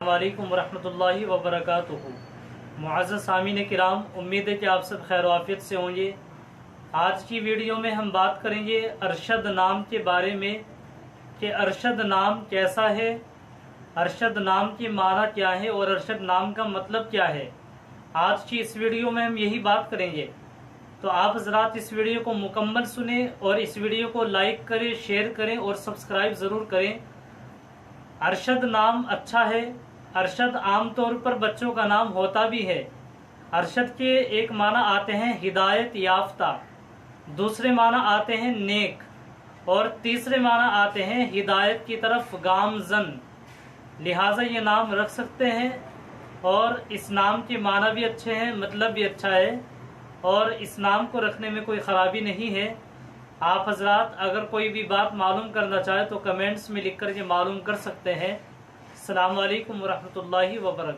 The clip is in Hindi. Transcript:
वालेकुम वरहमतुल्लाहि वबरकातुहू। मुअज़्ज़ज़ सामीन किराम, उम्मीद है कि आप सब खैर आफियत से होंगे। आज की वीडियो में हम बात करेंगे अरशद नाम के बारे में कि अरशद नाम कैसा है, अरशद नाम की माना क्या है और अरशद नाम का मतलब क्या है। आज की इस वीडियो में हम यही बात करेंगे, तो आप हज़रात इस वीडियो को मुकम्मल सुने और इस वीडियो को लाइक करें, शेयर करें और सब्सक्राइब ज़रूर करें। अरशद नाम अच्छा है। अरशद आमतौर पर बच्चों का नाम होता भी है। अरशद के एक माना आते हैं हिदायत याफ्ता, दूसरे माना आते हैं नेक और तीसरे माना आते हैं हिदायत की तरफ गामजन। लिहाजा ये नाम रख सकते हैं और इस नाम के माना भी अच्छे हैं, मतलब भी अच्छा है और इस नाम को रखने में कोई ख़राबी नहीं है। आप हजरात अगर कोई भी बात मालूम करना चाहे तो कमेंट्स में लिख कर के मालूम कर सकते हैं। अस्सलामु अलैकुम वरहमतुल्लाहि वबरकातुहू।